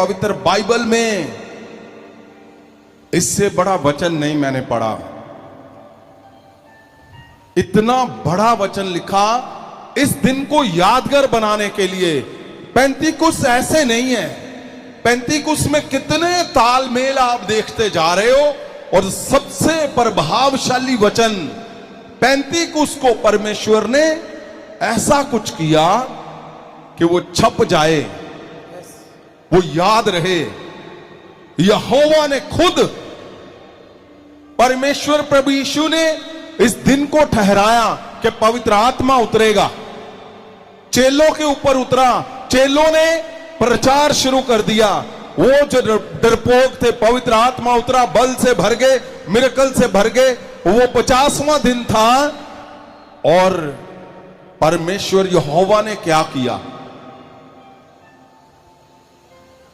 पवित्र बाइबल में इससे बड़ा वचन नहीं मैंने पढ़ा। इतना बड़ा वचन लिखा इस दिन को यादगार बनाने के लिए। पेंतीकुस्त ऐसे नहीं है। पेंतीकुस्त में कितने तालमेल आप देखते जा रहे हो, और सबसे प्रभावशाली वचन पेंतीकुस्त को परमेश्वर ने ऐसा कुछ किया कि वो छप जाए, वो याद रहे। यहोवा ने खुद, परमेश्वर प्रभु यीशु ने इस दिन को ठहराया कि पवित्र आत्मा उतरेगा। चेलों के ऊपर उतरा, चेलों ने प्रचार शुरू कर दिया। वो जो डरपोक थे, पवित्र आत्मा उतरा, बल से भर गए, मिरेकल से भर गए। वो 50वां दिन था और परमेश्वर यहोवा ने क्या किया,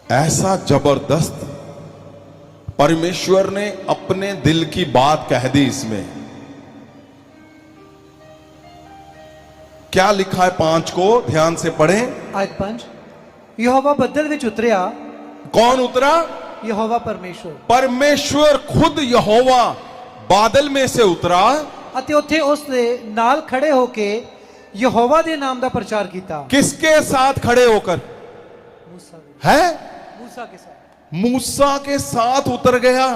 ऐसा जबरदस्त परमेश्वर ने अपने दिल की बात कह दी। इसमें क्या लिखा है? 5 को ध्यान से पढ़ें। आयत 5, यहोवा बदल विच उतरिया। कौन उतरा? यहोवा परमेश्वर। परमेश्वर खुद यहोवा बादल में से उतरा अते उत्थे उस दे नाल खड़े होके यहोवा दे नाम दा प्रचार कीता। किसके साथ खड़े होकर? मूसा है? के साथ। मूसा के साथ उतर गया।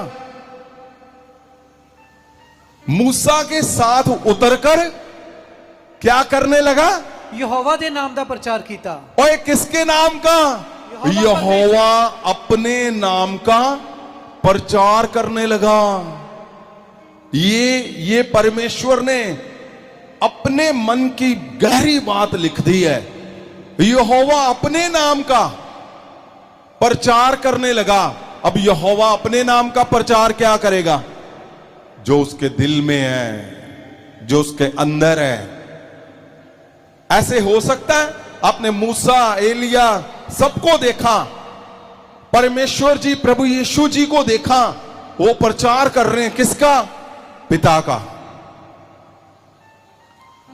मूसा के साथ उतरकर क्या करने लगा? यहोवा दे नाम दा प्रचार कीता। ओए, किसके नाम का? यहोवा अपने नाम का प्रचार करने लगा। ये परमेश्वर ने अपने मन की गहरी बात लिख दी है। यहोवा अपने नाम का प्रचार करने लगा। अब यहोवा अपने नाम का प्रचार क्या करेगा? जो उसके दिल में है, जो उसके अंदर है। ऐसे हो सकता है? आपने मूसा, एलिया सबको देखा, परमेश्वर जी प्रभु यीशु जी को देखा, वो प्रचार कर रहे हैं किसका? पिता का।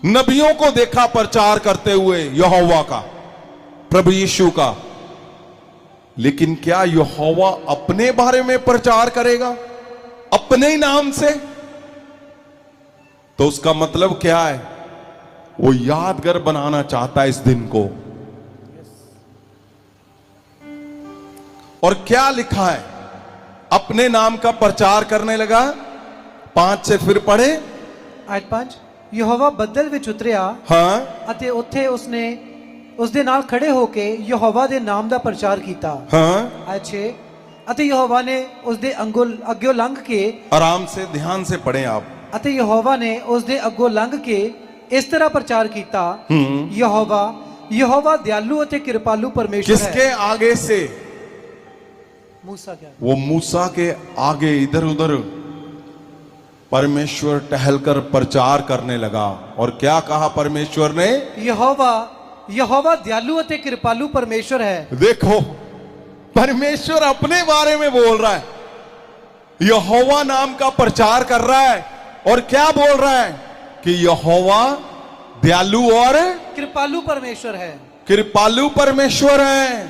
नबियों को देखा प्रचार करते हुए, यहोवा का, प्रभु यीशु का। लेकिन क्या यहोवा अपने बारे में प्रचार करेगा अपने ही नाम से? तो उसका मतलब क्या है? वो यादगार बनाना चाहता है इस दिन को। और क्या लिखा है? अपने नाम का प्रचार करने लगा। 5 से फिर पढ़े। आयत 5, यहोवा बदल विच उतरिया। हाँ। अते उत्थे उसने उस दे नाल खड़े होके यहोवा दे नाम दा प्रचार कीता। हाँ। आयत 6, अते यहोवा ने उस दे अग्गों लंघ के, आराम से ध्यान से पढ़ें आप। अते यहोवा ने उस दे अग्गों लंघ के इस तरह प्रचार कीता, यहोवा दयालु अते कृपालु परमेश्वर है। किसके आगे से? मूसा के। वो मूसा के आगे इधर उधर परमेश्वर टहलकर प्रचार करने लगा। और क्या कहा परमेश्वर ने? यहोवा दयालु अते कृपालु परमेश्वर है। देखो, परमेश्वर अपने बारे में बोल रहा है, यहोवा नाम का प्रचार कर रहा है। और क्या बोल रहा है? कि यहोवा दयालु और कृपालु परमेश्वर है। कृपालु परमेश्वर है।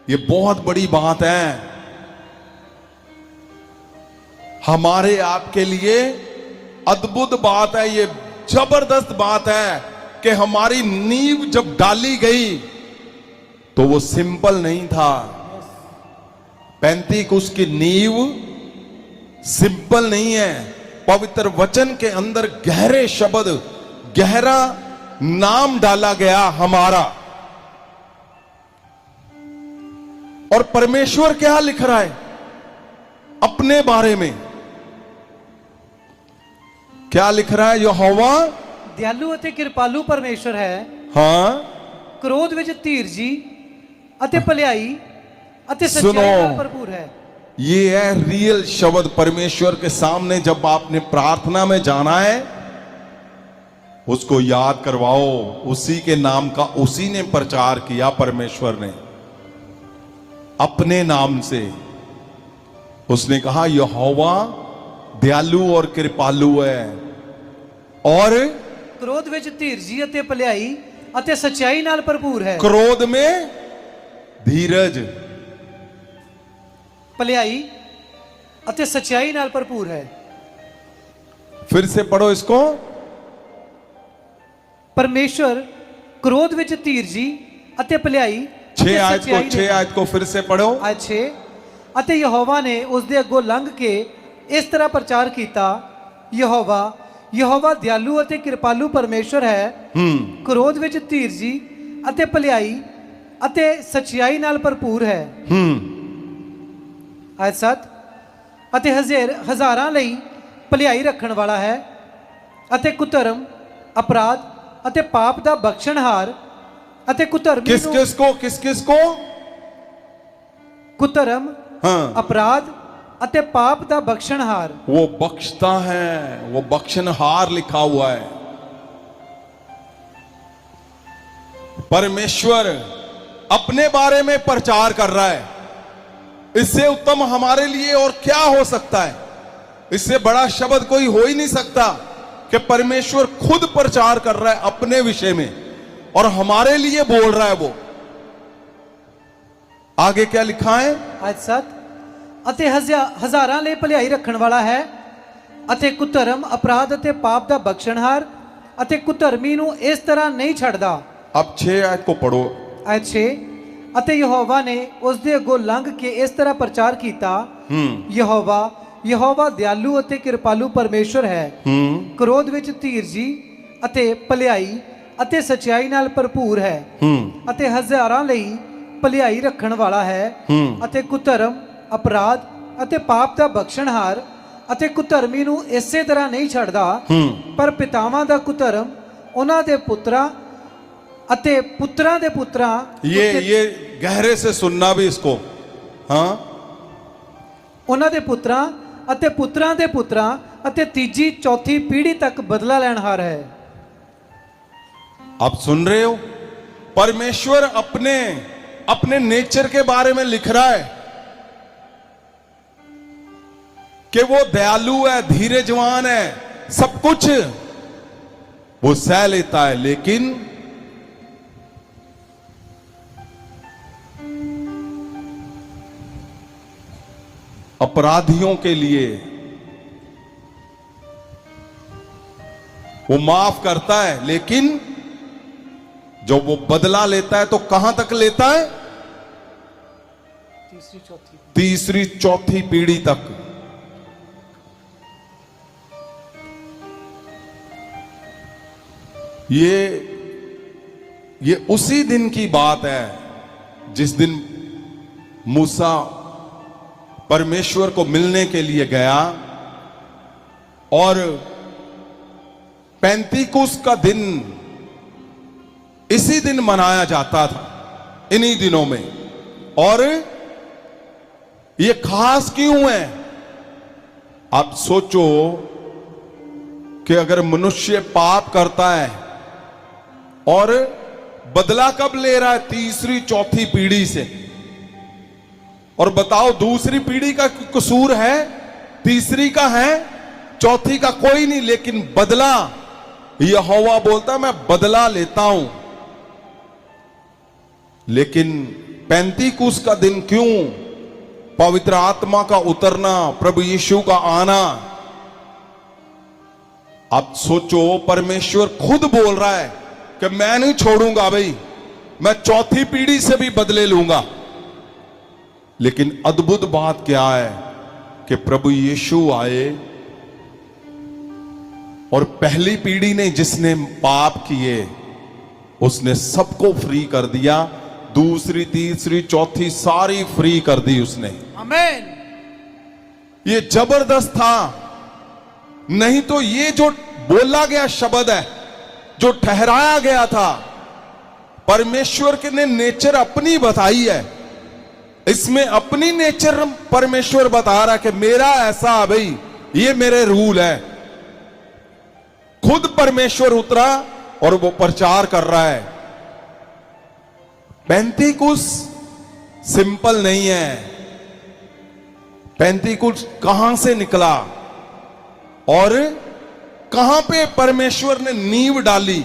ये बहुत बड़ी बात है हमारे आपके लिए। अद्भुत बात है, ये जबरदस्त बात है कि हमारी नींव जब डाली गई तो वो सिंपल नहीं था। पेंतीकुस्त की नींव सिंपल नहीं है। पवित्र वचन के अंदर गहरे शब्द, गहरा नाम डाला गया हमारा। और परमेश्वर क्या लिख रहा है अपने बारे में? क्या लिख रहा है? यहोवा दयालु अते कृपालु परमेश्वर है। हाँ। क्रोध विच धीरजी अते भलाई अते सुनो, सच्चाई नाल भरपूर है। ये है रियल शब्द। परमेश्वर के सामने जब आपने प्रार्थना में जाना है, उसको याद करवाओ। उसी के नाम का उसी ने प्रचार किया, परमेश्वर ने अपने नाम से। उसने कहा यहोवा दयालु और कृपालु है, और क्रोध विच धीरजी अते भलाई अते सच्चाई नाल भरपूर है। क्रोध में धीरज, ਭਲਾਈ ਅਤੇ ਸੱਚਾਈ ਨਾਲ ਭਰਪੂਰ ਹੈ। फिर से पढ़ो इसको। ਪਰਮੇਸ਼ਵਰ ਕ੍ਰੋਧ ਵਿੱਚ ਧੀਰਜੀ ਅਤੇ ਭਲਾਈ ਅਤੇ 6 आयत को, ਸੱਚਾਈ 6 आयत को फिर से पढ़ो। ਅੱਛੇ ਅਤੇ ਯਹੋਵਾ ਨੇ ਉਸ ਦੇ ਅੱਗੋਂ ਲੰਘ ਕੇ ਇਸ ਤਰ੍ਹਾਂ ਪ੍ਰਚਾਰ ਕੀਤਾ, ਯਹੋਵਾ ਦਿਆਲੂ ਅਤੇ ਕਿਰਪਾਲੂ ਪਰਮੇਸ਼ਵਰ ਹੈ, ਕ੍ਰੋਧ ਵਿੱਚ ਧੀਰਜੀ ਅਤੇ ਭਲਾਈ ਅਤੇ ਸੱਚਾਈ ਨਾਲ ਭਰਪੂਰ ਹੈ। ਆਇਤ 7 ਅਤੇ ਹਜ਼ਾਰਾਂ ਲਈ ਭਲਾਈ ਰੱਖਣ ਵਾਲਾ ਹੈ ਅਤੇ ਕੁਧਰਮ, ਅਪਰਾਧ ਅਤੇ ਪਾਪ ਦਾ ਬਖਸ਼ਣਹਾਰ ਅਤੇ ਕੁਧਰਮੀ किस किस को ਕੁਧਰਮ, हाँ, अपराध अते पाप दा बख्शनहार। वो बख्शता है, वो बख्शनहार लिखा हुआ है। परमेश्वर अपने बारे में प्रचार कर रहा है। इससे उत्तम हमारे लिए और क्या हो सकता है? इससे बड़ा शब्द कोई हो ही नहीं सकता कि परमेश्वर खुद प्रचार कर रहा है अपने विषय में और हमारे लिए बोल रहा है। वो आगे क्या लिखा है? आज 7 ਅਤੇ ਹਜ਼ਾਰਾਂ ਲਈ ਭਲਾਈ ਰੱਖਣ ਵਾਲਾ ਹੈ ਅਤੇ ਕੁਧਰਮ, ਅਪਰਾਧ ਅਤੇ ਪਾਪ ਦਾ ਬਖਸ਼ਣਹਾਰ ਅਤੇ ਕੁਧਰਮੀ ਨੂੰ ਇਸ ਤਰ੍ਹਾਂ ਨਹੀਂ ਛੱਡਦਾ। अब 6 आयत को पढ़ो। ਆਇਤ 6 ਅਤੇ ਯਹੋਵਾ ਨੇ ਉਸ ਦੇ ਅੱਗੋਂ ਲੰਘ ਕੇ ਇਸ ਤਰ੍ਹਾਂ ਪ੍ਰਚਾਰ ਕੀਤਾ, ਯਹੋਵਾ ਦਿਆਲੂ ਅਤੇ ਕਿਰਪਾਲੂ ਪਰਮੇਸ਼ਵਰ ਹੈ, ਕ੍ਰੋਧ ਵਿੱਚ ਧੀਰਜੀ ਅਤੇ ਭਲਾਈ ਅਤੇ ਸੱਚਾਈ ਨਾਲ ਭਰਪੂਰ ਹੈ ਅਤੇ ਹਜ਼ਾਰਾਂ ਲਈ ਭਲਾਈ ਰੱਖਣ ਵਾਲਾ ਹੈ ਅਤੇ ਕੁਧਰਮ, ਅਪਰਾਧ ਅਤੇ ਪਾਪ ਦਾ ਬਖਸ਼ਣਹਾਰ ਅਤੇ ਕੁਧਰਮੀ ਨੂੰ ਇਸੇ ਤਰ੍ਹਾਂ ਨਹੀਂ ਛੱਡਦਾ। ਪਰ ਪਿਤਾਵਾਂ ਦਾ ਕੁਧਰਮ ਉਹਨਾਂ ਦੇ ਪੁੱਤਰਾਂ ਅਤੇ ਪੁੱਤਰਾਂ ਦੇ ਪੁੱਤਰਾਂ, ये गहरे से सुनना भी इसको। हाँ, ਉਹਨਾਂ ਦੇ ਪੁੱਤਰਾਂ ਅਤੇ ਪੁੱਤਰਾਂ ਦੇ ਪੁੱਤਰਾਂ ਅਤੇ ਤੀਜੀ ਚੌਥੀ ਪੀੜ੍ਹੀ ਤੱਕ ਬਦਲਾ ਲੈਣਹਾਰ ਹੈ। आप सुन रहे हो? परमेश्वर अपने नेचर के बारे में लिख रहा है कि वो दयालु है, धीरजवान है, सब कुछ वो सह लेता है, लेकिन अपराधियों के लिए वो माफ करता है। लेकिन जब वो बदला लेता है तो कहां तक लेता है? तीसरी चौथी पीढ़ी तक। ये उसी दिन की बात है जिस दिन मूसा परमेश्वर को मिलने के लिए गया और पैंतीकुस का दिन इसी दिन मनाया जाता था, इन्हीं दिनों में। और ये खास क्यों है? आप सोचो कि अगर मनुष्य पाप करता है और बदला कब ले रहा है? तीसरी चौथी पीढ़ी से। और बताओ, दूसरी पीढ़ी का कसूर है? तीसरी का है? चौथी का कोई नहीं, लेकिन बदला यहोवा बोलता मैं बदला लेता हूं। लेकिन पैंतीकुस का दिन क्यों? पवित्र आत्मा का उतरना, प्रभु यीशु का आना। आप सोचो, परमेश्वर खुद बोल रहा है कि मैं नहीं छोड़ूंगा भाई, मैं चौथी पीढ़ी से भी बदले लूंगा। लेकिन अद्भुत बात क्या है कि प्रभु यीशु आए और पहली पीढ़ी ने जिसने पाप किए उसने सबको फ्री कर दिया। दूसरी, तीसरी, चौथी सारी फ्री कर दी उसने। आमीन। ये जबरदस्त था। नहीं तो ये जो बोला गया शब्द है, जो ठहराया गया था, परमेश्वर के ने नेचर अपनी बताई है। इसमें अपनी नेचर परमेश्वर बता रहा है कि मेरा ऐसा है भाई, ये मेरे रूल है। खुद परमेश्वर उतरा और वो प्रचार कर रहा है। पैंतीकुस सिंपल नहीं है। पैंतीकुस कहां से निकला और कहां पे परमेश्वर ने नींव डाली?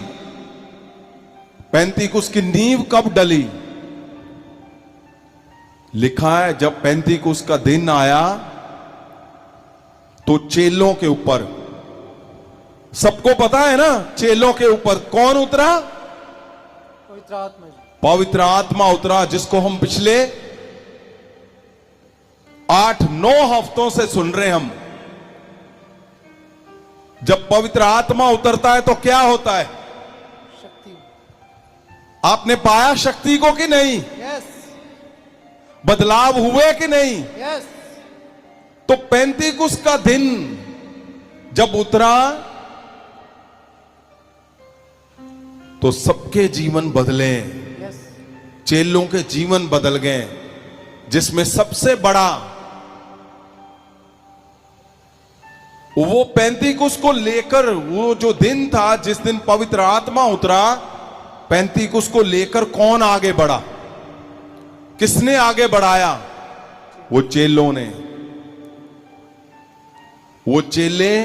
पैंतीकुस की नींव कब डली? लिखा है जब पेंतीकुस्त का दिन आया तो चेलों के ऊपर, सबको पता है ना, चेलों के ऊपर कौन उतरा? पवित्र आत्मा जी। पवित्र आत्मा उतरा, जिसको हम पिछले 8-9 हफ्तों से सुन रहे हम। जब पवित्र आत्मा उतरता है तो क्या होता है? शक्ति। आपने पाया शक्ति को कि नहीं? यस बदलाव हुए कि नहीं? यस। तो पेंतीकुस्त का दिन जब उतरा तो सबके जीवन बदले, यस। चेलों के जीवन बदल गए, जिसमें सबसे बड़ा वो पेंतीकुस्त को लेकर, वो जो दिन था जिस दिन पवित्र आत्मा उतरा, पेंतीकुस्त को लेकर कौन आगे बढ़ा? किसने आगे बढ़ाया? वो चेलों ने। वो चेले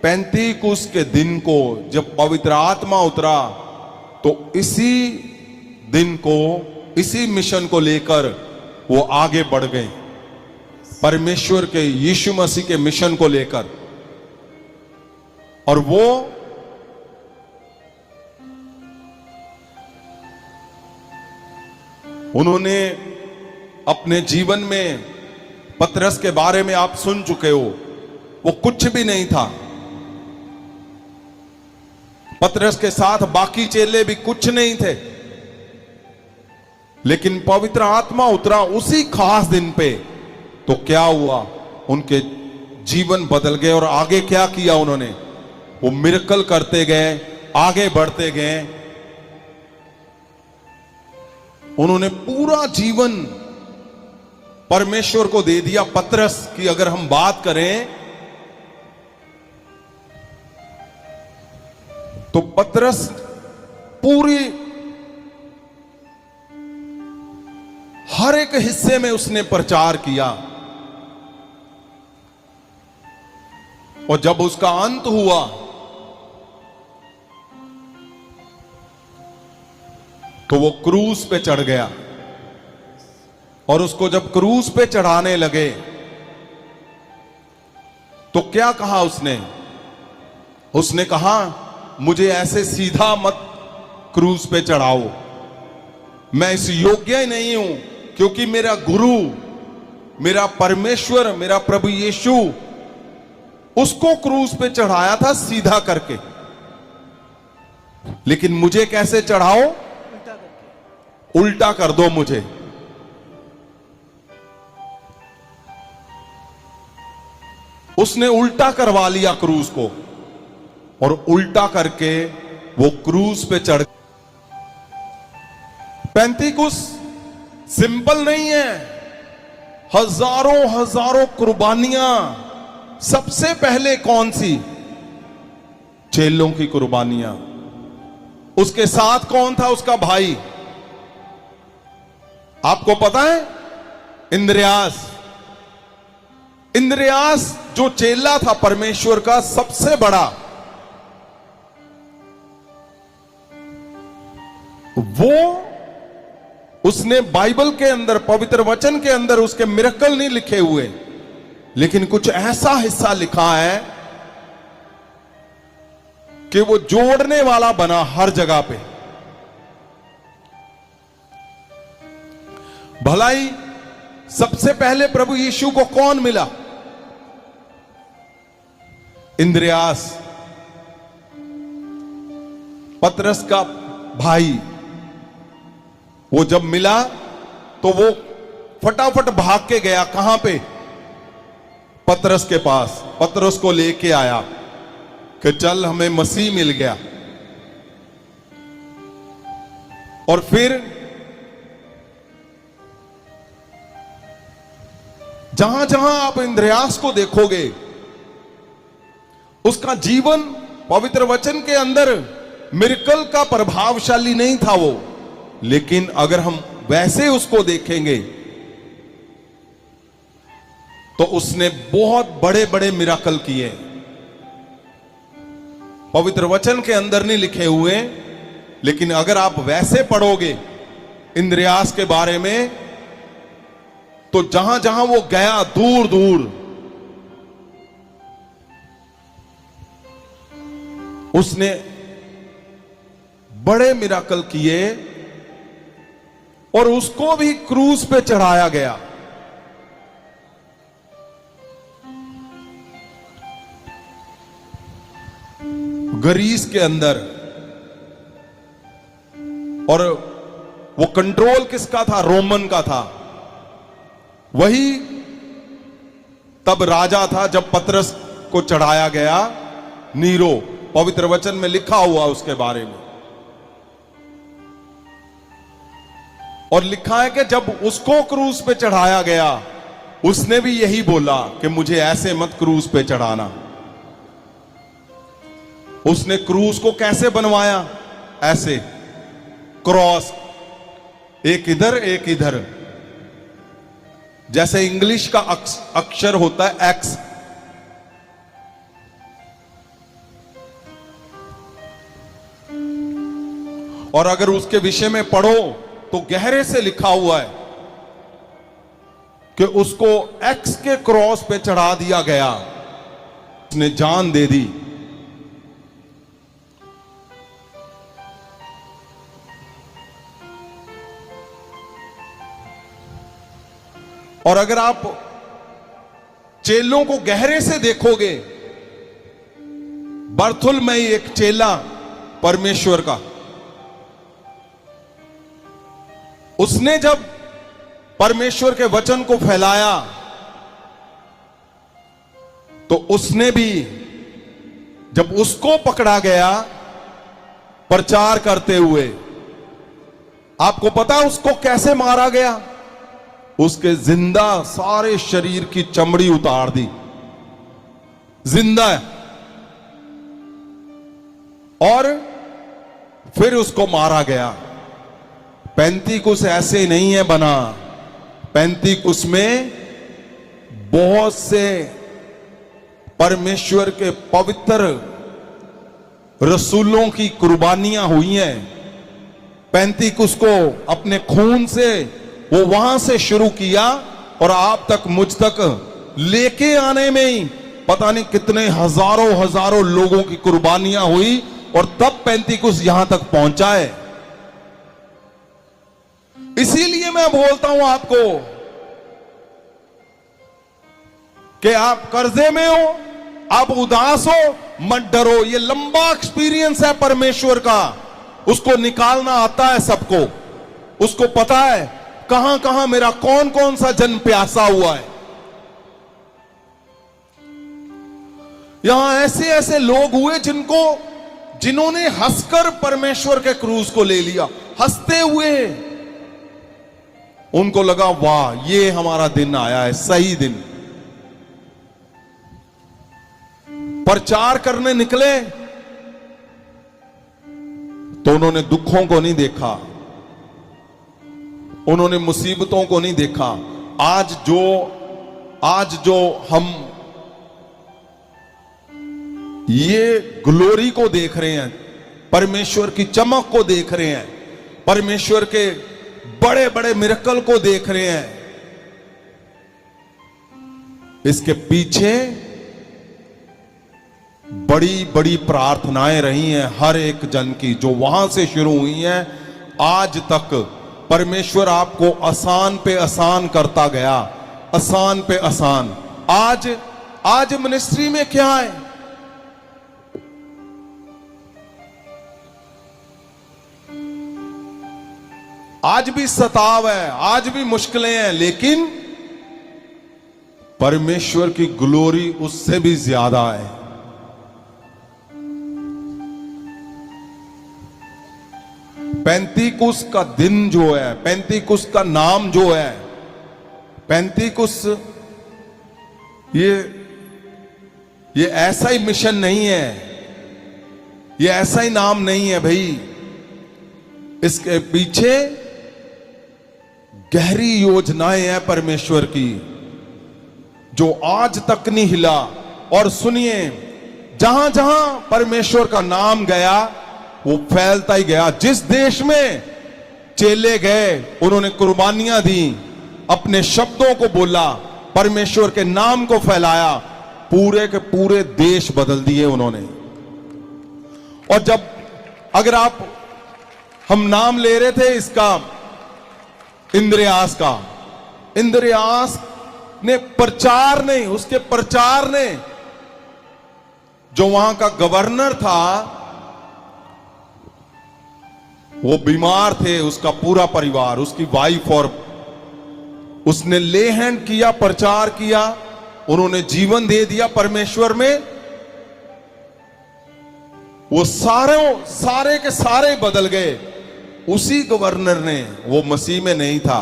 पेंतीकुस्त के दिन को, जब पवित्र आत्मा उतरा, तो इसी दिन को, इसी मिशन को लेकर वो आगे बढ़ गए, परमेश्वर के यीशु मसीह के मिशन को लेकर। और वो उन्होंने अपने जीवन में, पतरस के बारे में आप सुन चुके हो, वो कुछ भी नहीं था। पतरस के साथ बाकी चेले भी कुछ नहीं थे, लेकिन पवित्र आत्मा उतरा उसी खास दिन पे, तो क्या हुआ? उनके जीवन बदल गए। और आगे क्या किया उन्होंने? वो मिरेकल करते गए, आगे बढ़ते गए। उन्होंने पूरा जीवन परमेश्वर को दे दिया। पतरस की अगर हम बात करें तो पतरस पूरी हर एक हिस्से में उसने प्रचार किया। और जब उसका अंत हुआ तो वो क्रूस पे चढ़ गया। और उसको जब क्रूस पे चढ़ाने लगे तो क्या कहा उसने? उसने कहा, मुझे ऐसे सीधा मत क्रूस पे चढ़ाओ, मैं इस योग्य ही नहीं हूं, क्योंकि मेरा गुरु, मेरा परमेश्वर, मेरा प्रभु यीशु, उसको क्रूस पे चढ़ाया था सीधा करके, लेकिन मुझे कैसे चढ़ाओ? उल्टा करके। उल्टा कर दो मुझे। उसने उल्टा करवा लिया क्रूस को, और उल्टा करके वो क्रूस पे चढ़। पेंतीकुस्त सिंपल नहीं है, हजारों हजारों कुर्बानियां। सबसे पहले कौन सी? चेलों की कुर्बानियां। उसके साथ कौन था? उसका भाई। आपको पता है? इंद्रियास। इंद्रियास जो चेला था परमेश्वर का सबसे बड़ा, वो, उसने बाइबल के अंदर, पवित्र वचन के अंदर उसके मिरेकल नहीं लिखे हुए, लेकिन कुछ ऐसा हिस्सा लिखा है कि वो जोड़ने वाला बना हर जगह पे। भलाई सबसे पहले प्रभु यीशु को कौन मिला? इंद्रियास, पतरस का भाई। वो जब मिला तो वो फटाफट भाग के गया। कहां पे? पतरस के पास। पतरस को लेके आया कि चल, हमें मसीह मिल गया। और फिर जहां जहां आप इंद्रियास को देखोगे, उसका जीवन पवित्र वचन के अंदर मिरेकल का प्रभावशाली नहीं था वो, लेकिन अगर हम वैसे उसको देखेंगे तो उसने बहुत बड़े बड़े मिरेकल किए। पवित्र वचन के अंदर नहीं लिखे हुए, लेकिन अगर आप वैसे पढ़ोगे इंद्रियास के बारे में, तो जहां जहां वो गया, दूर दूर उसने बड़े मिराकल किए और उसको भी क्रूज पे चढ़ाया गया। ग्रीस के अंदर। और वो कंट्रोल किसका था? रोमन का था। वही तब राजा था जब पतरस को चढ़ाया गया, नीरो। पवित्र वचन में लिखा हुआ उसके बारे में। और लिखा है कि जब उसको क्रूज पे चढ़ाया गया, उसने भी यही बोला कि मुझे ऐसे मत क्रूज पे चढ़ाना। उसने क्रूज को कैसे बनवाया? ऐसे, क्रॉस, एक इधर एक इधर, जैसे इंग्लिश का अक्षर होता है एक्स। और अगर उसके विषय में पढ़ो तो गहरे से लिखा हुआ है कि उसको एक्स के क्रॉस पे चढ़ा दिया गया, उसने जान दे दी। और अगर आप चेलों को गहरे से देखोगे, बर्थुलमई एक चेला परमेश्वर का, उसने जब परमेश्वर के वचन को फैलाया तो उसने भी, जब उसको पकड़ा गया प्रचार करते हुए, आपको पता उसको कैसे मारा गया? उसके जिंदा सारे शरीर की चमड़ी उतार दी, जिंदा है, और फिर उसको मारा गया। पैंतीकुस ऐसे नहीं है बना। पैंतीकुस में बहुत से परमेश्वर के पवित्र रसूलों की कुर्बानियां हुई हैं। पैंतीकुस को अपने खून से वो वहां से शुरू किया और आप तक, मुझ तक लेके आने में ही पता नहीं कितने हजारों हजारों लोगों की कुर्बानियां हुई और तब पैंतीकुस यहां तक पहुंचा है। इसीलिए मैं बोलता हूं आपको कि आप कर्जे में हो, आप उदास हो, मत डरो। ये लंबा एक्सपीरियंस है परमेश्वर का, उसको निकालना आता है सबको। उसको पता है कहां कहां मेरा कौन कौन सा जन प्यासा हुआ है। यहां ऐसे ऐसे लोग हुए जिन्होंने हंसकर परमेश्वर के क्रूज को ले लिया, हंसते हुए। उनको लगा वाह, ये हमारा दिन आया है, सही दिन। प्रचार करने निकले तो उन्होंने दुखों को नहीं देखा, उन्होंने मुसीबतों को नहीं देखा। आज जो हम ये ग्लोरी को देख रहे हैं, परमेश्वर की चमक को देख रहे हैं, परमेश्वर के बड़े बड़े मिरेकल को देख रहे हैं, इसके पीछे बड़ी बड़ी प्रार्थनाएं रही हैं हर एक जन की, जो वहां से शुरू हुई हैं आज तक। परमेश्वर आपको आसान पे आसान करता गया, आसान पे आसान। आज मिनिस्ट्री में क्या है? आज भी सताव है, आज भी मुश्किलें हैं, लेकिन परमेश्वर की ग्लोरी उससे भी ज्यादा है। पैंतीकुस का दिन जो है, पैंतीकुस का नाम जो है, पैंतीकुस ये ऐसा ही मिशन नहीं है, ये ऐसा ही नाम नहीं है भाई। इसके पीछे गहरी योजनाएं हैं परमेश्वर की, जो आज तक नहीं हिला। और सुनिए, जहां जहां परमेश्वर का नाम गया वो फैलता ही गया। जिस देश में चेले गए, उन्होंने कुर्बानियां दी, अपने शब्दों को बोला, परमेश्वर के नाम को फैलाया, पूरे के पूरे देश बदल दिए उन्होंने। और जब अगर हम नाम ले रहे थे इसका, इंद्रियास का, इंद्रियास ने प्रचार नहीं, उसके प्रचार ने, जो वहां का गवर्नर था, वो बीमार थे, उसका पूरा परिवार, उसकी वाइफ, और उसने ले हैंड किया, प्रचार किया, उन्होंने जीवन दे दिया परमेश्वर में। वो सारे के सारे बदल गए। उसी गवर्नर ने, वो मसीह में नहीं था,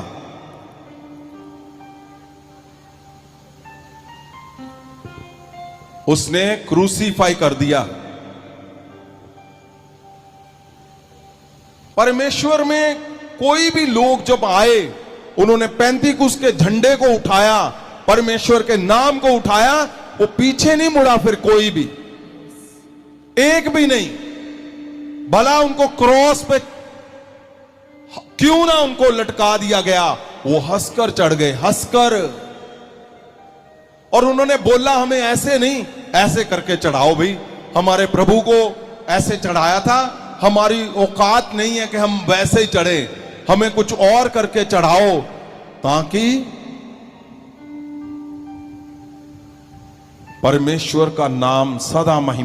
उसने क्रूसीफाई कर दिया। परमेश्वर में कोई भी लोग जब आए, उन्होंने पेंतीकुस्त के झंडे को उठाया, परमेश्वर के नाम को उठाया, वो पीछे नहीं मुड़ा फिर कोई भी, एक भी नहीं। भला उनको क्रॉस पे क्यों ना उनको लटका दिया गया, वो हंसकर चढ़ गए, हंसकर। और उन्होंने बोला, हमें ऐसे नहीं, ऐसे करके चढ़ाओ भाई, हमारे प्रभु को ऐसे चढ़ाया था, हमारी औकात नहीं है कि हम वैसे ही चढ़े, हमें कुछ और करके चढ़ाओ, ताकि परमेश्वर का नाम सदा महिमा